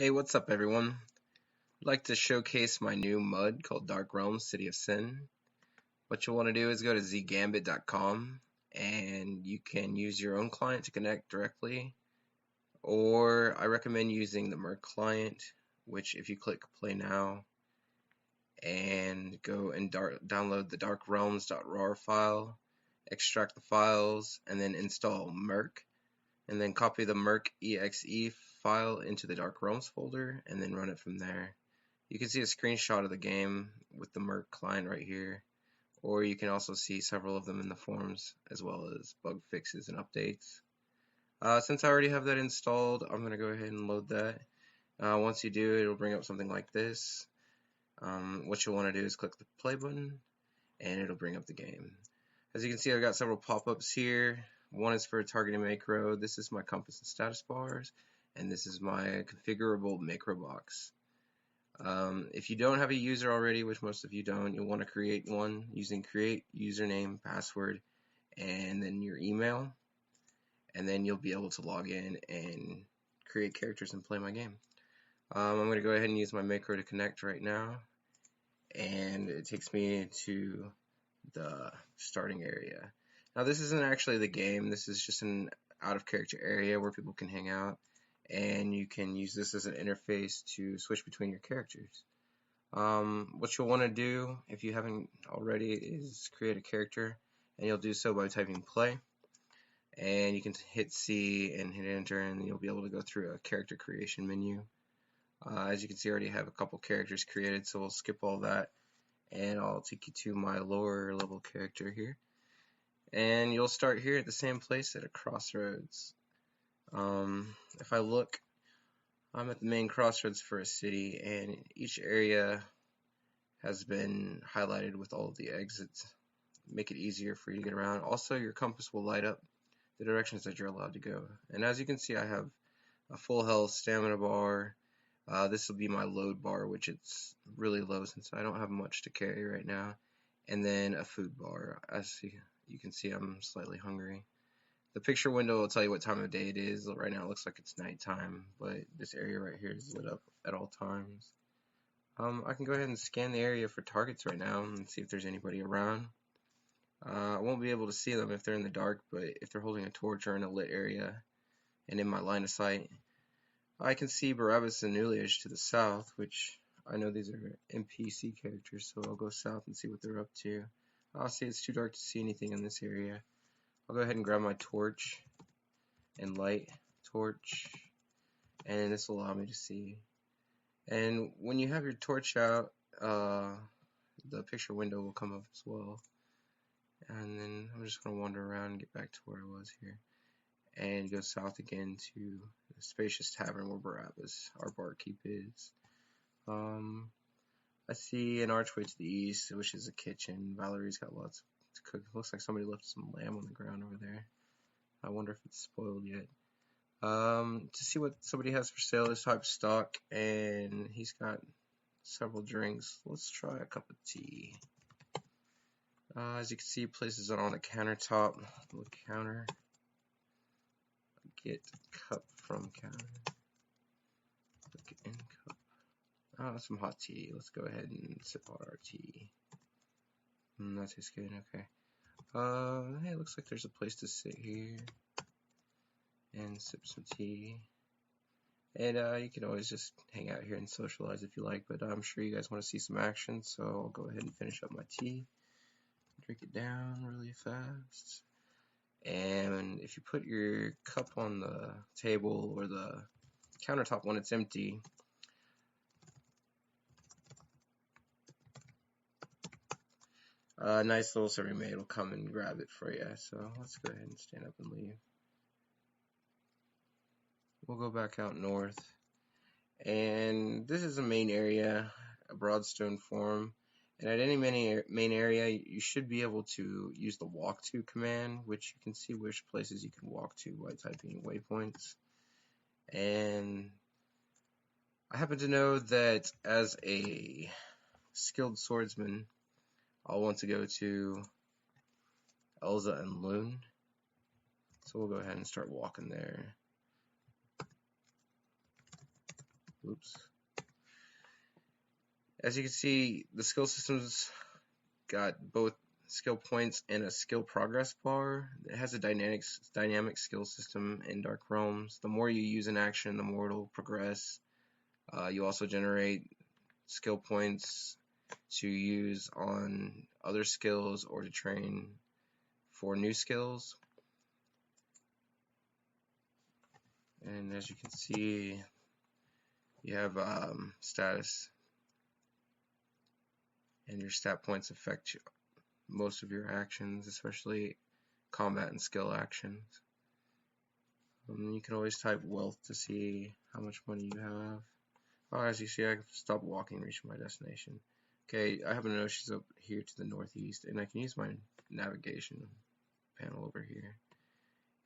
Hey, what's up, everyone? I'd like to showcase my new MUD called Dark Realms City of Sin. What you'll want to do is go to zgambit.com and you can use your own client to connect directly, or I recommend using the Merc client, which if you click play now and go and download the darkrealms.rar file, extract the files, and then install Merc, and then copy the Merc exe file into the Dark Realms folder and then run it from there. You can see a screenshot of the game with the Merc client right here, or you can also see several of them in the forums, as well as bug fixes and updates. Since I already have that installed, I'm going to go ahead and load that. Once you do, it'll bring up something like this. What you'll want to do is click the play button, and it'll bring up the game. As you can see, I've got several pop-ups here. One is for targeting macro. This is my compass and status bars, and this is my configurable macro box. If you don't have a user already, which most of you don't, you'll want to create one using create username, password, and then your email, and then you'll be able to log in and create characters and play my game. I'm going to go ahead and use my macro to connect right now, and it takes me to the starting area. Now this isn't actually the game, this is just an out of character area where people can hang out, and you can use this as an interface to switch between your characters. What you'll want to do, if you haven't already, is create a character, and you'll do so by typing play, and you can hit C and hit enter, and you'll be able to go through a character creation menu. As you can see, I already have a couple characters created, so we'll skip all that, and I'll take you to my lower level character here, and you'll start here at the same place at a crossroads. If I look, I'm at the main crossroads for a city, and each area has been highlighted with all of the exits, make it easier for you to get around. Also, your compass will light up the directions that you're allowed to go. And as you can see, I have a full health stamina bar. This will be my load bar, which it's really low since I don't have much to carry right now. And then a food bar. As you can see, I'm slightly hungry. The picture window will tell you what time of day it is. Right now it looks like it's nighttime, but this area right here is lit up at all times. I can go ahead and scan the area for targets right now and see if there's anybody around. I won't be able to see them if they're in the dark, but if they're holding a torch or in a lit area and in my line of sight, I can see Barabbas and Nuliage to the south, which I know these are NPC characters, so I'll go south and see what they're up to. I'll see it's too dark to see anything in this area. I'll go ahead and grab my torch and light torch, and this will allow me to see. And when you have your torch out, the picture window will come up as well. And then I'm just going to wander around and get back to where I was here, and go south again to the spacious tavern where Barabbas, our barkeep, is. I see an archway to the east, which is a kitchen. Valerie's got lots to cook. Looks like somebody left some lamb on the ground over there. I wonder if it's spoiled yet. To see what somebody has for sale, this type of stock, and he's got several drinks. Let's try a cup of tea. As you can see, places it on the countertop. Look, counter. Get cup from counter. Look in cup. Oh, some hot tea. Let's go ahead and sip on our tea. That tastes good. Okay. Hey, it looks like there's a place to sit here and sip some tea. And you can always just hang out here and socialize if you like, but I'm sure you guys want to see some action, so I'll go ahead and finish up my tea. Drink it down really fast. And if you put your cup on the table or the countertop when it's empty, a nice little serving maid will come and grab it for you. So let's go ahead and stand up and leave. We'll go back out north. And this is a main area, a broadstone form. And at any main area, you should be able to use the walk to command, which you can see which places you can walk to by typing waypoints. And I happen to know that as a skilled swordsman, I'll want to go to Elza and Loon. So we'll go ahead and start walking there. Oops. As you can see, the skill system's got both skill points and a skill progress bar. It has a dynamic skill system in Dark Realms. The more you use an action, the more it'll progress. You also generate skill points to use on other skills or to train for new skills. And as you can see, you have status, and your stat points affect most of your actions, especially combat and skill actions. You can always type wealth to see how much money you have. Oh, as you see, I can stop walking and reach my destination. Okay, I happen to know she's up here to the northeast, and I can use my navigation panel over here.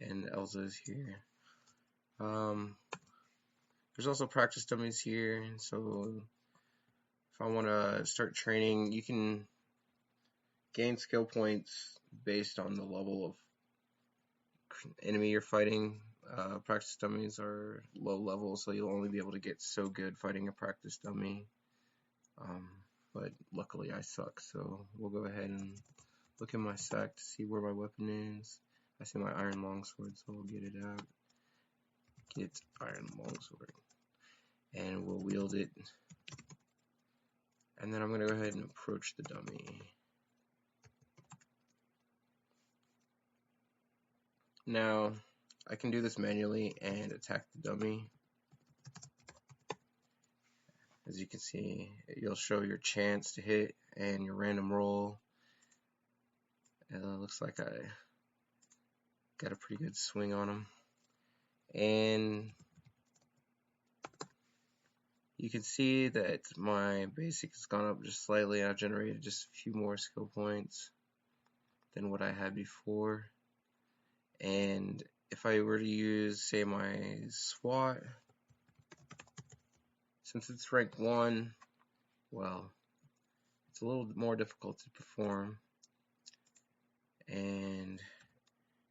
And Elsa is here. There's also practice dummies here, so if I want to start training, you can gain skill points based on the level of enemy you're fighting. Practice dummies are low level, so you'll only be able to get so good fighting a practice dummy. But luckily I suck, so we'll go ahead and look in my sack to see where my weapon is. I see my iron longsword, so we'll get it out. Get iron longsword. And we'll wield it. And then I'm going to go ahead and approach the dummy. Now, I can do this manually and attack the dummy. As you can see, you'll show your chance to hit and your random roll. And it looks like I got a pretty good swing on him. And you can see that my basic has gone up just slightly. I've generated just a few more skill points than what I had before. And if I were to use, say, my SWAT, since it's rank 1, well, it's a little more difficult to perform. And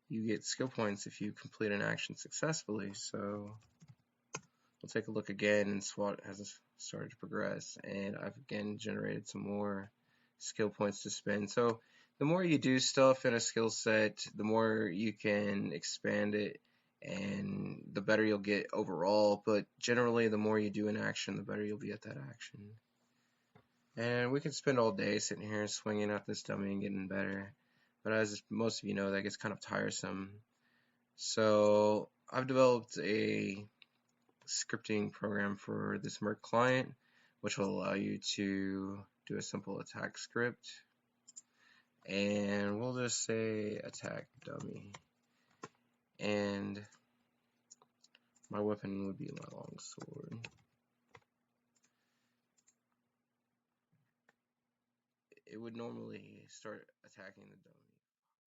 you get skill points if you complete an action successfully. So we'll take a look again, and SWAT has started to progress, and I've again generated some more skill points to spend. So the more you do stuff in a skill set, the more you can expand it, and the better you'll get overall. But generally, the more you do an action, the better you'll be at that action. And we can spend all day sitting here swinging at this dummy and getting better. But as most of you know, that gets kind of tiresome. So I've developed a scripting program for this Merc client, which will allow you to do a simple attack script. And we'll just say attack dummy. And my weapon would be my longsword. It would normally start attacking the dummy.